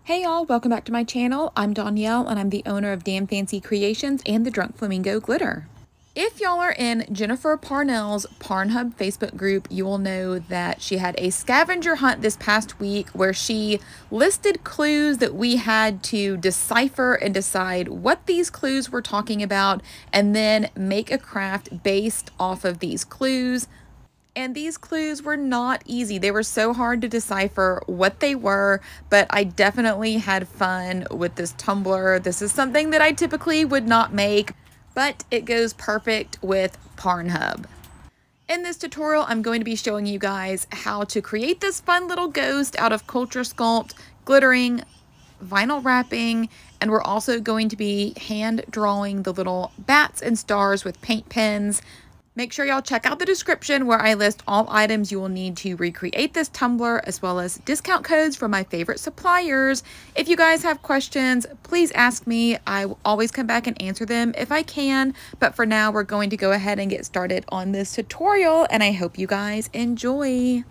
Hey y'all, welcome back to my channel. I'm Danielle and I'm the owner of Damn Fancy Creations and the Drunk Flamingo Glitter. If y'all are in Jennifer Parnell's Pornhub Facebook group, you will know that she had a scavenger hunt this past week where she listed clues that we had to decipher and decide what these clues were talking about and then make a craft based off of these clues. And these clues were not easy. They were so hard to decipher what they were, but I definitely had fun with this tumbler. This is something that I typically would not make, but it goes perfect with Pornhub. In this tutorial, I'm going to be showing you guys how to create this fun little ghost out of Culture Sculpt, glittering, vinyl wrapping, and we're also going to be hand drawing the little bats and stars with paint pens. Make sure y'all check out the description where I list all items you will need to recreate this tumbler, as well as discount codes from my favorite suppliers. If you guys have questions, please ask me. I will always come back and answer them if I can. But for now, we're going to go ahead and get started on this tutorial, and I hope you guys enjoy.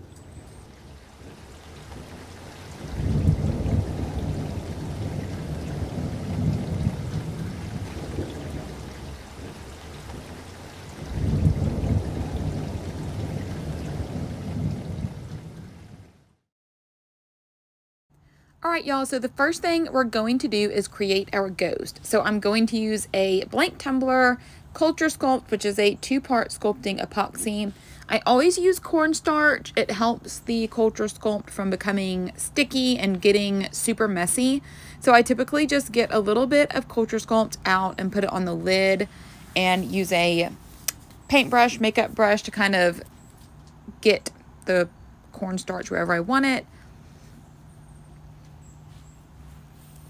All right, y'all, so the first thing we're going to do is create our ghost. So I'm going to use a blank tumbler, Culture Sculpt, which is a two-part sculpting epoxy. I always use cornstarch. It helps the Culture Sculpt from becoming sticky and getting super messy. So I typically just get a little bit of Culture Sculpt out and put it on the lid and use a paintbrush, makeup brush to kind of get the cornstarch wherever I want it.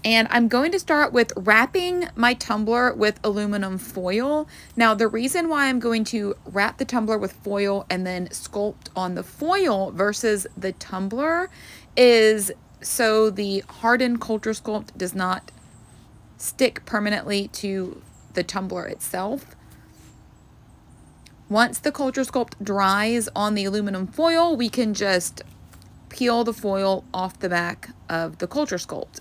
And I'm going to start with wrapping my tumbler with aluminum foil. Now, the reason why I'm going to wrap the tumbler with foil and then sculpt on the foil versus the tumbler is so the hardened Culture Sculpt does not stick permanently to the tumbler itself. Once the Culture Sculpt dries on the aluminum foil, we can just peel the foil off the back of the Culture Sculpt.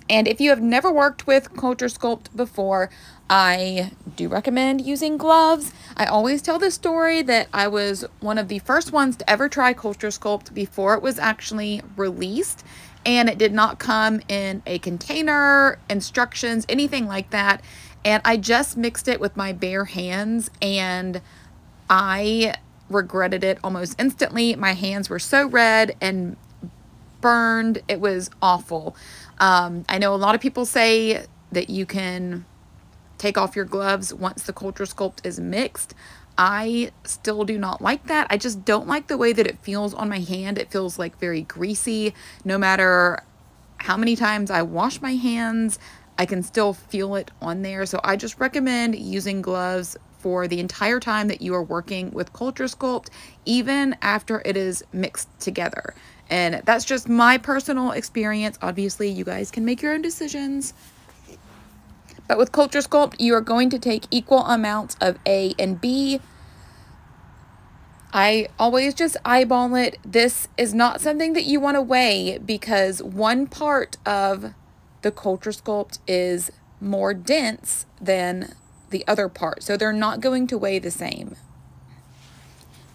And if you have never worked with Culture Sculpt before, I do recommend using gloves. I always tell this story that I was one of the first ones to ever try Culture Sculpt before it was actually released. And it did not come in a container, instructions, anything like that. And I just mixed it with my bare hands and I regretted it almost instantly. My hands were so red and burned. It was awful. I know a lot of people say that you can take off your gloves once the Culture Sculpt is mixed. I still do not like that. I just don't like the way that it feels on my hand. It feels like very greasy. No matter how many times I wash my hands, I can still feel it on there. So I just recommend using gloves for the entire time that you are working with Culture Sculpt, even after it is mixed together. And that's just my personal experience. Obviously, you guys can make your own decisions. But with Culture Sculpt, you are going to take equal amounts of A and B. I always just eyeball it. This is not something that you want to weigh because one part of the Culture Sculpt is more dense than the other part. So they're not going to weigh the same.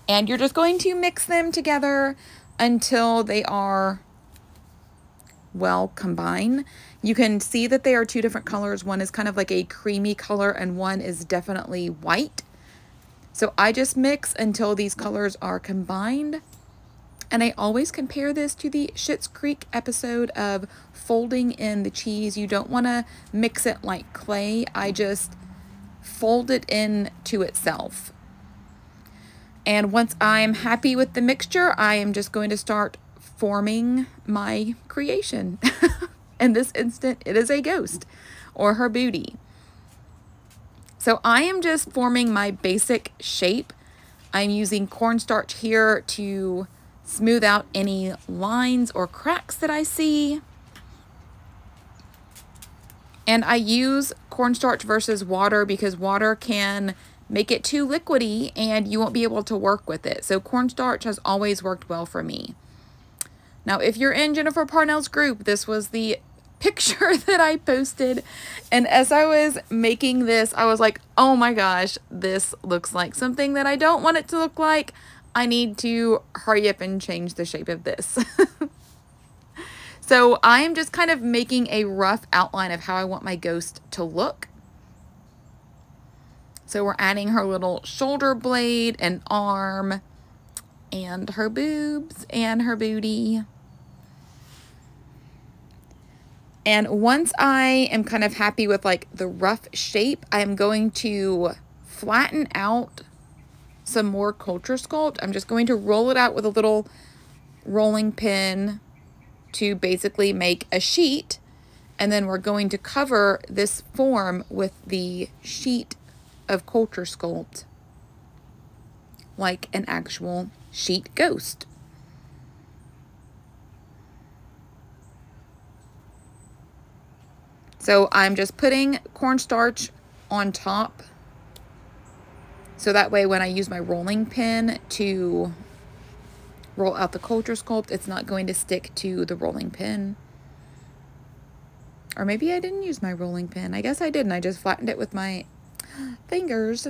And you're just going to mix them together until they are well combined. You can see that they are two different colors. One is kind of like a creamy color and one is definitely white. So I just mix until these colors are combined. And I always compare this to the Schitt's Creek episode of folding in the cheese. You don't want to mix it like clay. I just fold it in to itself. And once I'm happy with the mixture, I am just going to start forming my creation. In this instant, it is a ghost or her booty. So I am just forming my basic shape. I'm using cornstarch here to smooth out any lines or cracks that I see. And I use cornstarch versus water because water can make it too liquidy and you won't be able to work with it. So cornstarch has always worked well for me. Now, if you're in Jennifer Parnell's group, this was the picture that I posted. And as I was making this, I was like, oh my gosh, this looks like something that I don't want it to look like. I need to hurry up and change the shape of this. So I'm just kind of making a rough outline of how I want my ghost to look. So we're adding her little shoulder blade and arm and her boobs and her booty. And once I am kind of happy with like the rough shape, I'm going to flatten out some more Culture Sculpt. I'm just going to roll it out with a little rolling pin to basically make a sheet. And then we're going to cover this form with the sheet of Culture Sculpt like an actual sheet ghost. So I'm just putting cornstarch on top, so that way when I use my rolling pin to roll out the Culture Sculpt, it's not going to stick to the rolling pin. Or maybe I didn't use my rolling pin. I guess I didn't. I just flattened it with my fingers.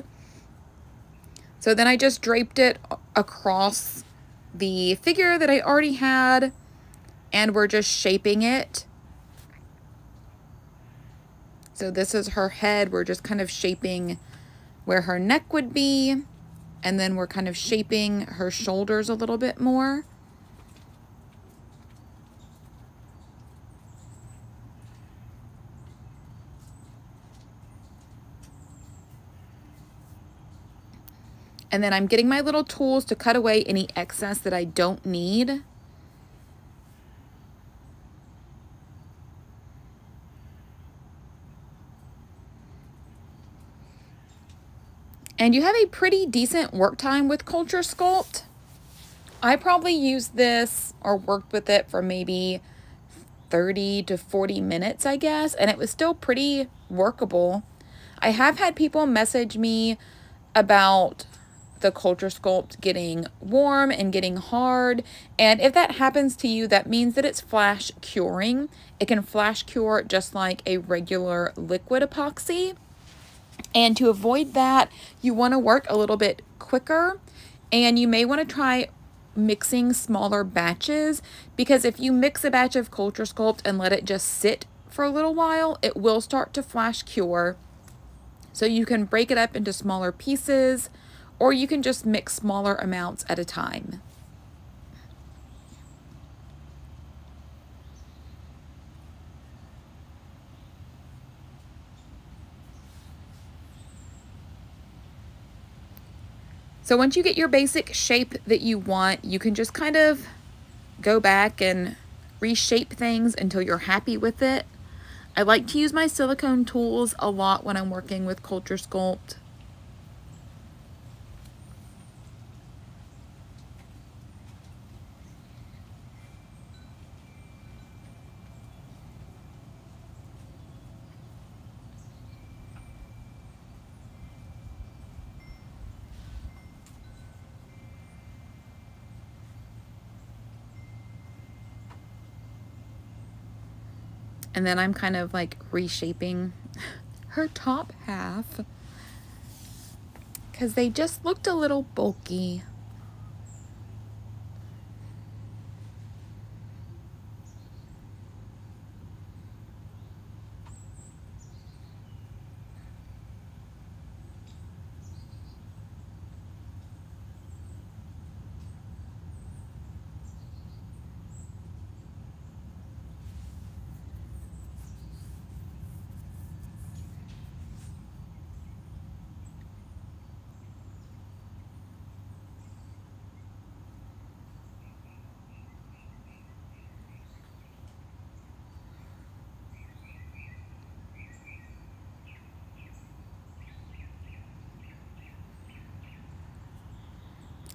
So then I just draped it across the figure that I already had, and we're just shaping it. So this is her head. We're just kind of shaping where her neck would be, and then we're kind of shaping her shoulders a little bit more. And then I'm getting my little tools to cut away any excess that I don't need. And you have a pretty decent work time with Culture Sculpt. I probably used this or worked with it for maybe 30 to 40 minutes, I guess, and it was still pretty workable. I have had people message me about the Culture Sculpt getting warm and getting hard, and if that happens to you, that means that it's flash curing. It can flash cure just like a regular liquid epoxy, and to avoid that, you want to work a little bit quicker, and you may want to try mixing smaller batches, because if you mix a batch of Culture Sculpt and let it just sit for a little while, it will start to flash cure. So you can break it up into smaller pieces, or you can just mix smaller amounts at a time. So once you get your basic shape that you want, you can just kind of go back and reshape things until you're happy with it. I like to use my silicone tools a lot when I'm working with Culture Sculpt. And then I'm kind of like reshaping her top half because they just looked a little bulky.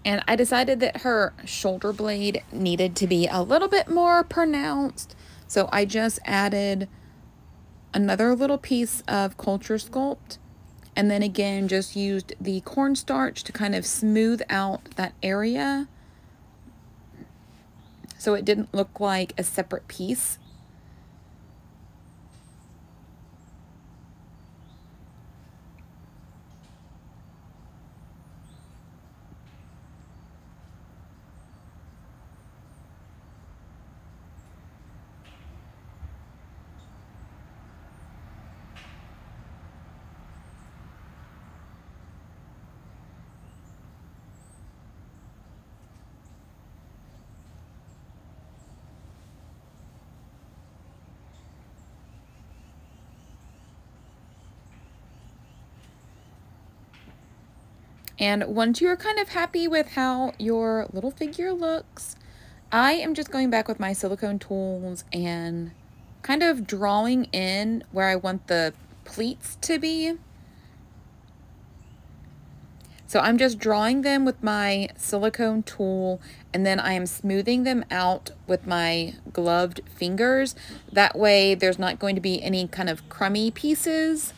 And I decided that her shoulder blade needed to be a little bit more pronounced. So I just added another little piece of Culture Sculpt. And then again, just used the cornstarch to kind of smooth out that area so it didn't look like a separate piece. And once you're kind of happy with how your little figure looks, I am just going back with my silicone tools and kind of drawing in where I want the pleats to be. So I'm just drawing them with my silicone tool, and then I am smoothing them out with my gloved fingers. That way there's not going to be any kind of crummy pieces.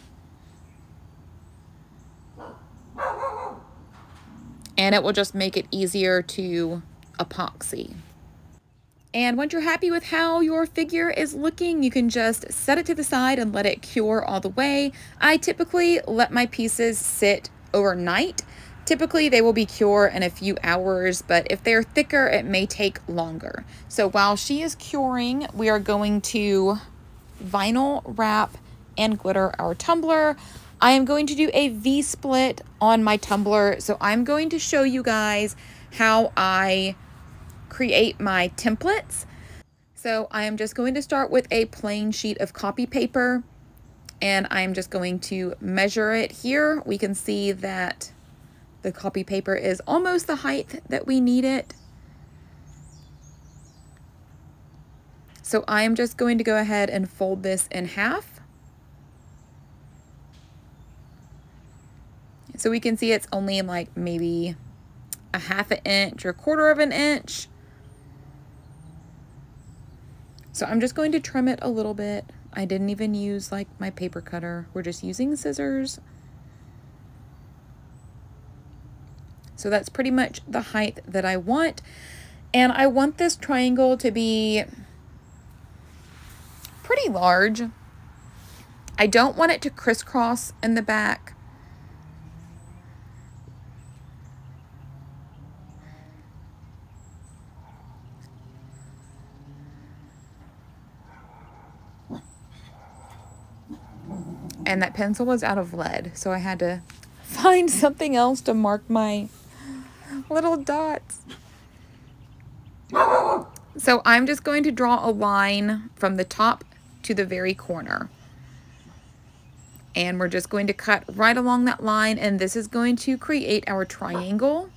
And it will just make it easier to epoxy. And once you're happy with how your figure is looking, you can just set it to the side and let it cure all the way. I typically let my pieces sit overnight. Typically they will be cured in a few hours, but if they're thicker, it may take longer. So while she is curing, we are going to vinyl wrap and glitter our tumbler. I am going to do a V-split on my tumbler, so I'm going to show you guys how I create my templates. So I am just going to start with a plain sheet of copy paper, and I'm just going to measure it here. We can see that the copy paper is almost the height that we need it. So I am just going to go ahead and fold this in half. So we can see it's only like maybe a 1/2 inch or 1/4 inch. So I'm just going to trim it a little bit. I didn't even use like my paper cutter. We're just using scissors. So that's pretty much the height that I want. And I want this triangle to be pretty large. I don't want it to crisscross in the back. And that pencil was out of lead, so I had to find something else to mark my little dots. So I'm just going to draw a line from the top to the very corner. And we're just going to cut right along that line, and this is going to create our triangle.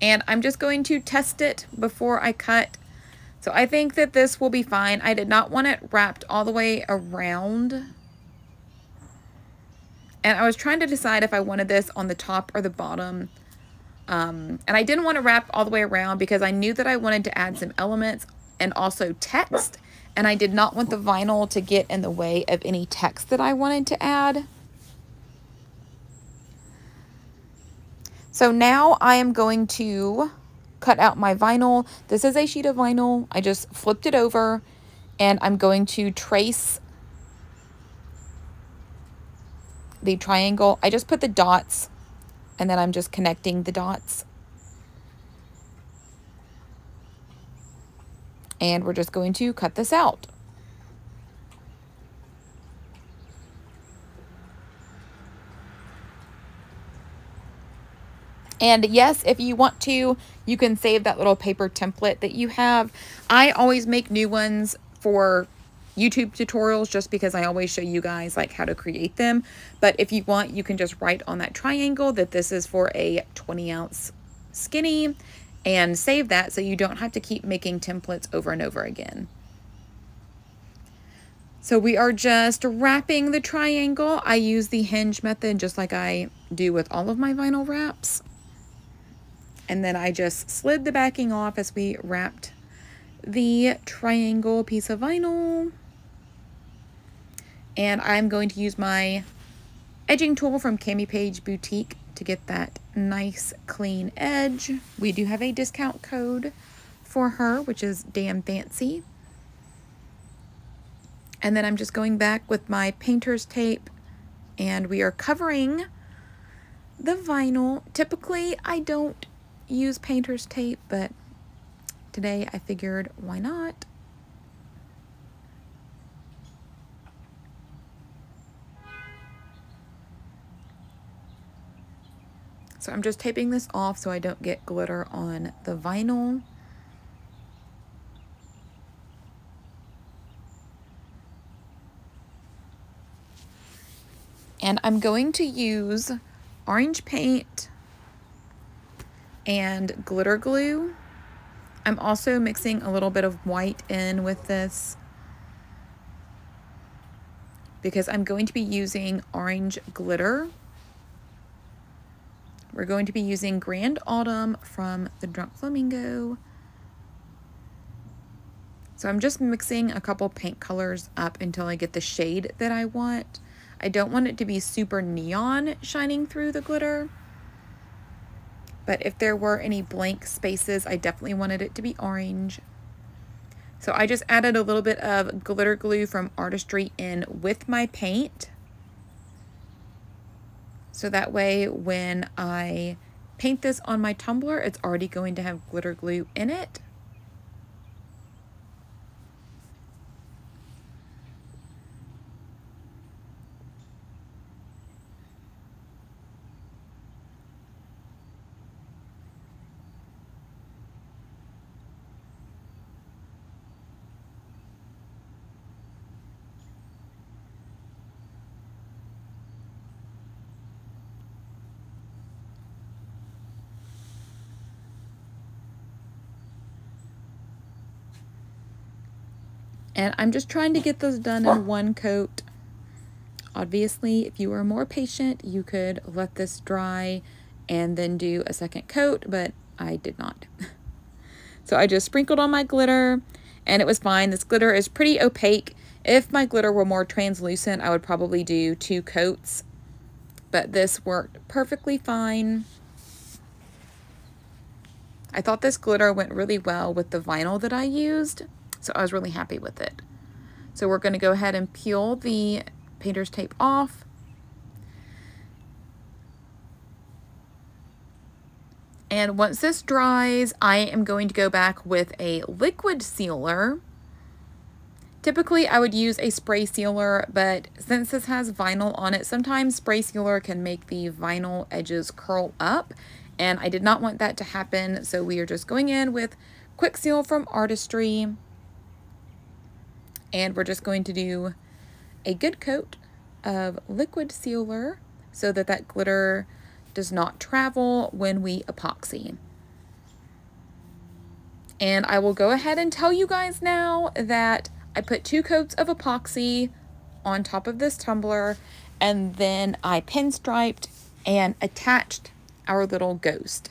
And I'm just going to test it before I cut. So I think that this will be fine. I did not want it wrapped all the way around. And I was trying to decide if I wanted this on the top or the bottom. And I didn't want to wrap all the way around because I knew that I wanted to add some elements and also text. And I did not want the vinyl to get in the way of any text that I wanted to add. So now I am going to cut out my vinyl. This is a sheet of vinyl. I just flipped it over, and I'm going to trace the triangle. I just put the dots, and then I'm just connecting the dots. And we're just going to cut this out. And yes, if you want to, you can save that little paper template that you have. I always make new ones for YouTube tutorials just because I always show you guys like how to create them. But if you want, you can just write on that triangle that this is for a 20-ounce skinny and save that so you don't have to keep making templates over and over again. So we are just wrapping the triangle. I use the hinge method just like I do with all of my vinyl wraps. And then I just slid the backing off as we wrapped the triangle piece of vinyl. And I'm going to use my edging tool from Cami Page Boutique to get that nice clean edge. We do have a discount code for her, which is Damn Fancy. And then I'm just going back with my painter's tape, and we are covering the vinyl. Typically I don't use painter's tape, but today I figured why not. So I'm just taping this off so I don't get glitter on the vinyl. And I'm going to use orange paint and glitter glue. I'm also mixing a little bit of white in with this because I'm going to be using orange glitter. We're going to be using Grand Autumn from the Drunk Flamingo. So I'm just mixing a couple paint colors up until I get the shade that I want. I don't want it to be super neon shining through the glitter, but if there were any blank spaces, I definitely wanted it to be orange. So I just added a little bit of glitter glue from Artistry in with my paint. So that way when I paint this on my tumbler, it's already going to have glitter glue in it. And I'm just trying to get those done in one coat. Obviously, if you were more patient, you could let this dry and then do a second coat, but I did not. So I just sprinkled on my glitter and it was fine. This glitter is pretty opaque. If my glitter were more translucent, I would probably do 2 coats, but this worked perfectly fine. I thought this glitter went really well with the vinyl that I used, so I was really happy with it. So we're going to go ahead and peel the painter's tape off. And once this dries, I am going to go back with a liquid sealer. Typically, I would use a spray sealer, but since this has vinyl on it, sometimes spray sealer can make the vinyl edges curl up, and I did not want that to happen, so we are just going in with Quick Seal from Artistry. And we're just going to do a good coat of liquid sealer so that that glitter does not travel when we epoxy. And I will go ahead and tell you guys now that I put 2 coats of epoxy on top of this tumbler, and then I pinstriped and attached our little ghost.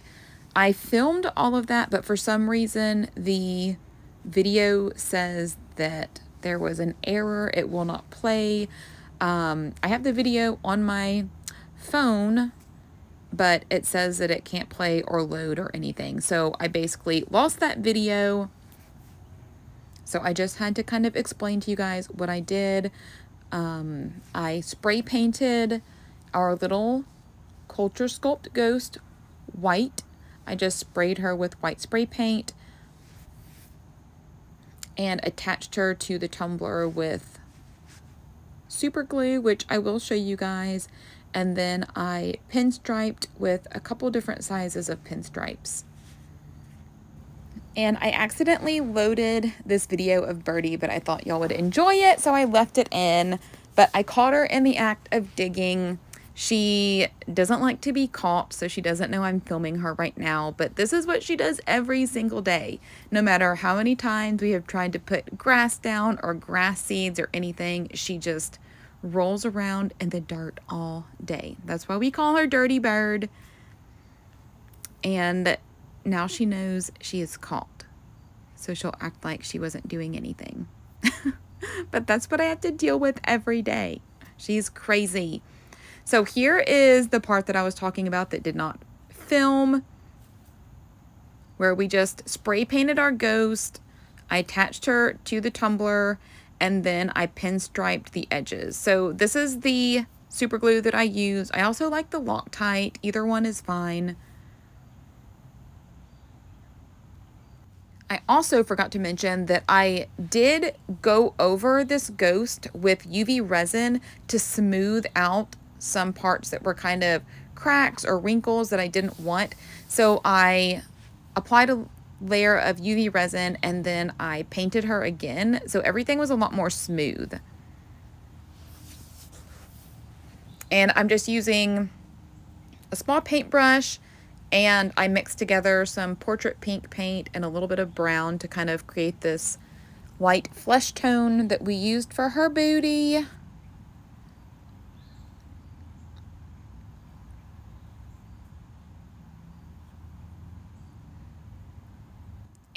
I filmed all of that, but for some reason the video says that there was an error. It will not play. I have the video on my phone, but it says that it can't play or load or anything. So I basically lost that video. So I just had to kind of explain to you guys what I did. I spray painted our little Culture Sculpt ghost white. I just sprayed her with white spray paint and attached her to the tumbler with super glue, which I will show you guys. And then I pinstriped with a couple different sizes of pinstripes. And I accidentally loaded this video of Birdie, but I thought y'all would enjoy it, so I left it in. But I caught her in the act of digging. She doesn't like to be caught, so she doesn't know I'm filming her right now, but this is what she does every single day. No matter how many times we have tried to put grass down or grass seeds or anything, she just rolls around in the dirt all day. That's why we call her Dirty Bird. And now she knows she is caught. So she'll act like she wasn't doing anything. But that's what I have to deal with every day. She's crazy. So here is the part that I was talking about that did not film, where we just spray painted our ghost. I attached her to the tumbler, and then I pinstriped the edges. So this is the super glue that I use. I also like the Loctite. Either one is fine. I also forgot to mention that I did go over this ghost with UV resin to smooth out some parts that were kind of cracks or wrinkles that I didn't want. So I applied a layer of UV resin and then I painted her again. So everything was a lot more smooth. And I'm just using a small paintbrush, and I mixed together some portrait pink paint and a little bit of brown to kind of create this light flesh tone that we used for her booty.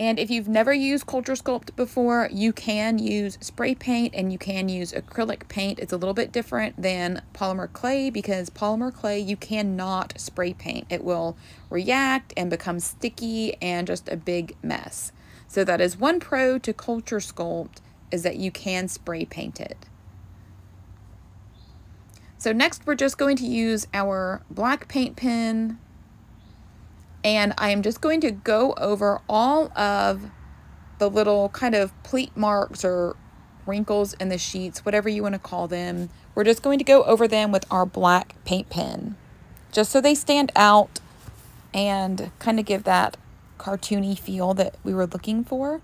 And if you've never used Culture Sculpt before, you can use spray paint and you can use acrylic paint. It's a little bit different than polymer clay, because polymer clay you cannot spray paint. It will react and become sticky and just a big mess. So that is one pro to Culture Sculpt, is that you can spray paint it. So next we're just going to use our black paint pen. And I am just going to go over all of the little kind of pleat marks or wrinkles in the sheets, whatever you want to call them. We're just going to go over them with our black paint pen, just so they stand out and kind of give that cartoony feel that we were looking for.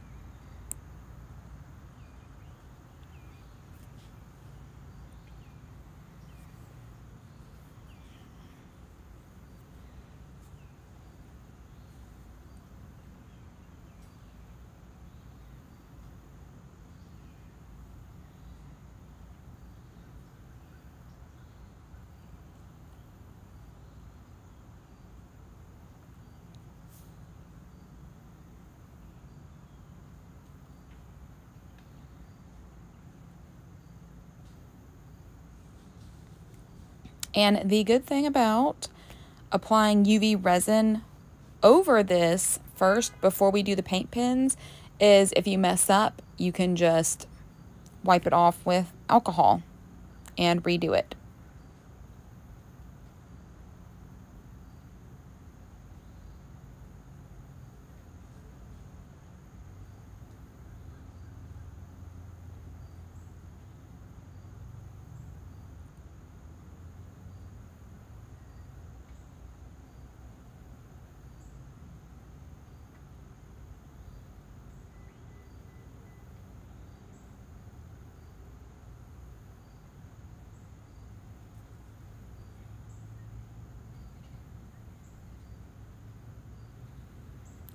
And the good thing about applying UV resin over this first before we do the paint pens is if you mess up, you can just wipe it off with alcohol and redo it.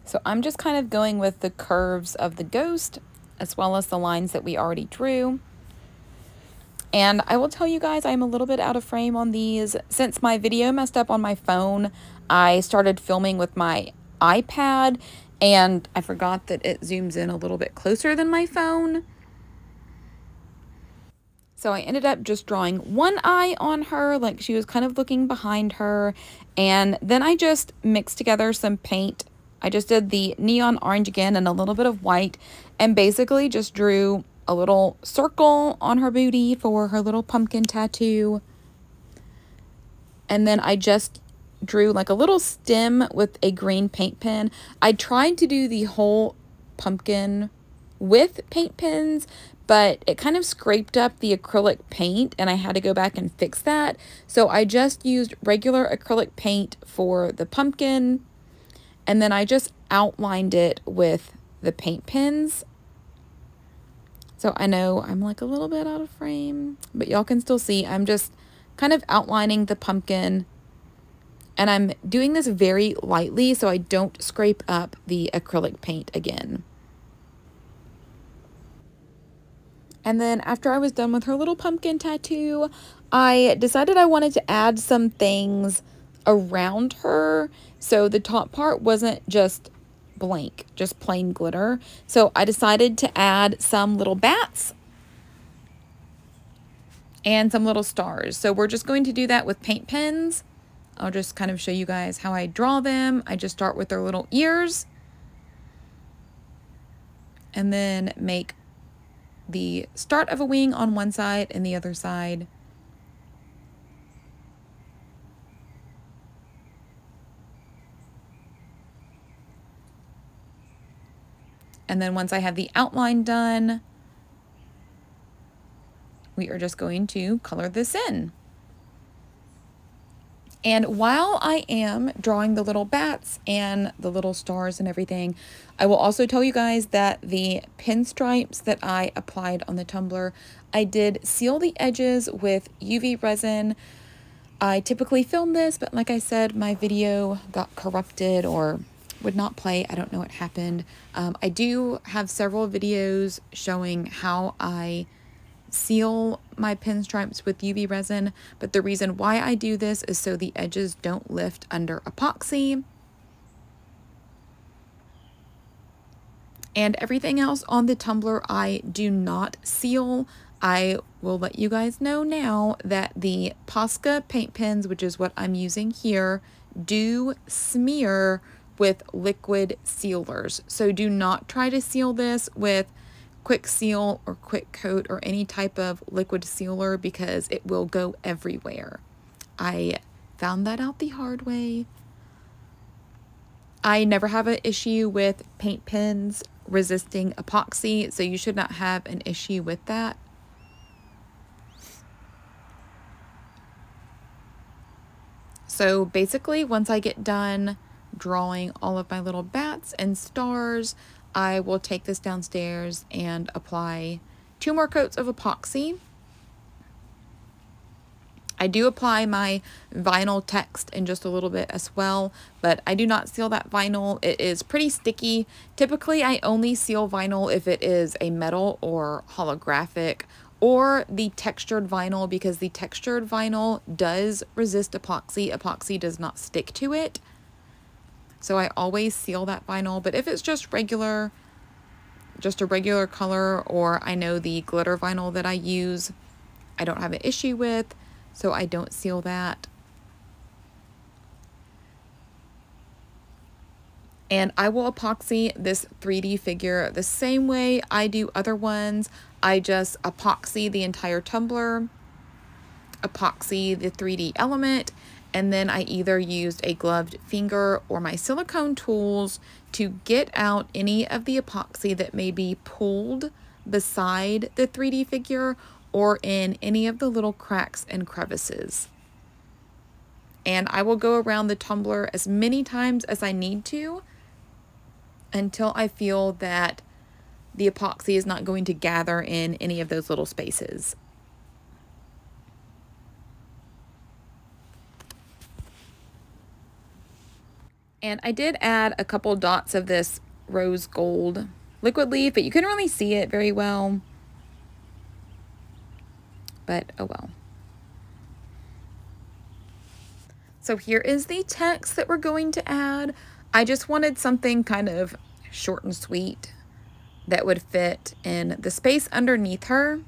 So I'm just kind of going with the curves of the ghost as well as the lines that we already drew. And I will tell you guys, I'm a little bit out of frame on these. Since my video messed up on my phone, I started filming with my iPad, and I forgot that it zooms in a little bit closer than my phone. So I ended up just drawing one eye on her, like she was kind of looking behind her. And then I just mixed together some paint. I just did the neon orange again and a little bit of white, and basically just drew a little circle on her booty for her little pumpkin tattoo. And then I just drew like a little stem with a green paint pen. I tried to do the whole pumpkin with paint pens, but it kind of scraped up the acrylic paint and I had to go back and fix that. So I just used regular acrylic paint for the pumpkin, and then I just outlined it with the paint pens. So I know I'm like a little bit out of frame, but y'all can still see I'm just kind of outlining the pumpkin, and I'm doing this very lightly so I don't scrape up the acrylic paint again. And then after I was done with her little pumpkin tattoo, I decided I wanted to add some things around her So the top part wasn't just blank, just plain glitter. So I decided to add some little bats and some little stars. So we're just going to do that with paint pens. I'll just kind of show you guys how I draw them. I just start with their little ears and then make the start of a wing on one side and the other side. And then once I have the outline done, we are just going to color this in. And while I am drawing the little bats and the little stars and everything, I will also tell you guys that the pinstripes that I applied on the tumbler, I did seal the edges with UV resin. I typically film this, but like I said, my video got corrupted or would not play. I don't know what happened. I do have several videos showing how I seal my pinstripes with UV resin, but the reason why I do this is so the edges don't lift under epoxy. And everything else on the tumbler I do not seal. I will let you guys know now that the Posca paint pens, which is what I'm using here, do smear with liquid sealers. So do not try to seal this with quick seal or quick coat or any type of liquid sealer because it will go everywhere. I found that out the hard way. I never have an issue with paint pens resisting epoxy, so you should not have an issue with that. So basically, once I get done drawing all of my little bats and stars, I will take this downstairs and apply 2 more coats of epoxy. I do apply my vinyl text in just a little bit as well, but I do not seal that vinyl. It is pretty sticky. Typically, I only seal vinyl if it is a metal or holographic or the textured vinyl, because the textured vinyl does resist epoxy. Epoxy does not stick to it. So I always seal that vinyl, but if it's just regular, just a regular color, or I know the glitter vinyl that I use, I don't have an issue with, so I don't seal that. And I will epoxy this 3D figure the same way I do other ones. I just epoxy the entire tumbler, epoxy the 3D element, and then I either used a gloved finger or my silicone tools to get out any of the epoxy that may be pulled beside the 3D figure or in any of the little cracks and crevices. And I will go around the tumbler as many times as I need to until I feel that the epoxy is not going to gather in any of those little spaces. And I did add a couple dots of this rose gold liquid leaf, but you couldn't really see it very well. But oh well. So here is the text that we're going to add. I just wanted something kind of short and sweet that would fit in the space underneath her.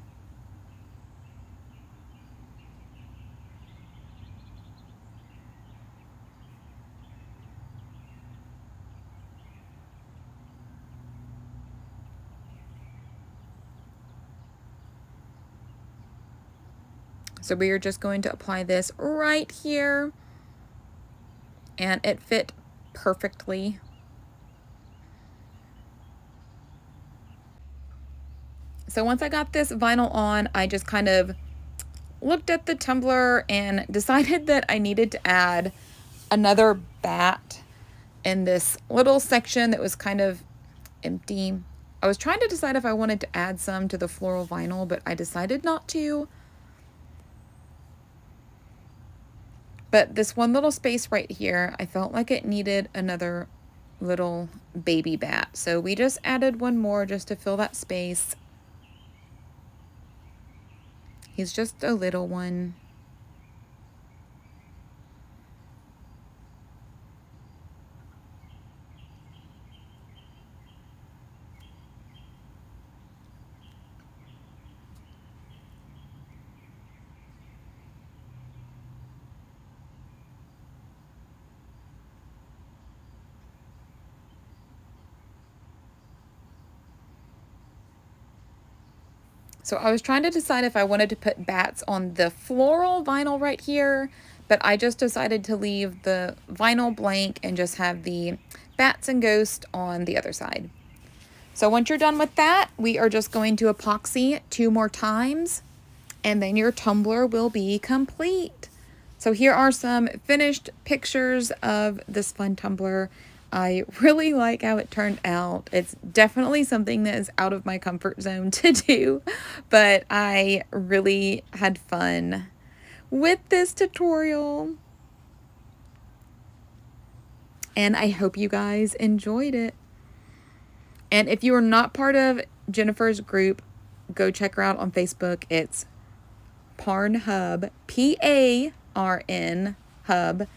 So we are just going to apply this right here, and it fit perfectly. So once I got this vinyl on, I just kind of looked at the tumbler and decided that I needed to add another bat in this little section that was kind of empty. I was trying to decide if I wanted to add some to the floral vinyl, but I decided not to. But this one little space right here, I felt like it needed another little baby bat. So we just added one more just to fill that space. He's just a little one. So I was trying to decide if I wanted to put bats on the floral vinyl right here, but I just decided to leave the vinyl blank and just have the bats and ghost on the other side. So once you're done with that, we are just going to epoxy 2 more times, and then your tumbler will be complete. So here are some finished pictures of this fun tumbler. I really like how it turned out. It's definitely something that is out of my comfort zone to do, but I really had fun with this tutorial. And I hope you guys enjoyed it. And if you are not part of Jennifer's group, go check her out on Facebook. It's Parn Hub, P-A-R-N Hub.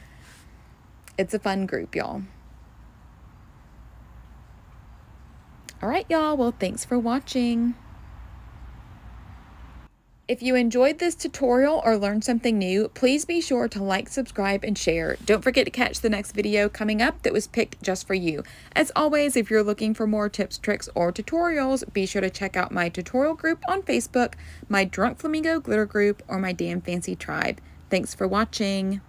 It's a fun group, y'all. All right, y'all. Well, thanks for watching. If you enjoyed this tutorial or learned something new, please be sure to like, subscribe, and share. Don't forget to catch the next video coming up that was picked just for you. As always, if you're looking for more tips, tricks, or tutorials, be sure to check out my tutorial group on Facebook, my Drunk Flamingo Glitter group, or my Damn Fancy Tribe. Thanks for watching.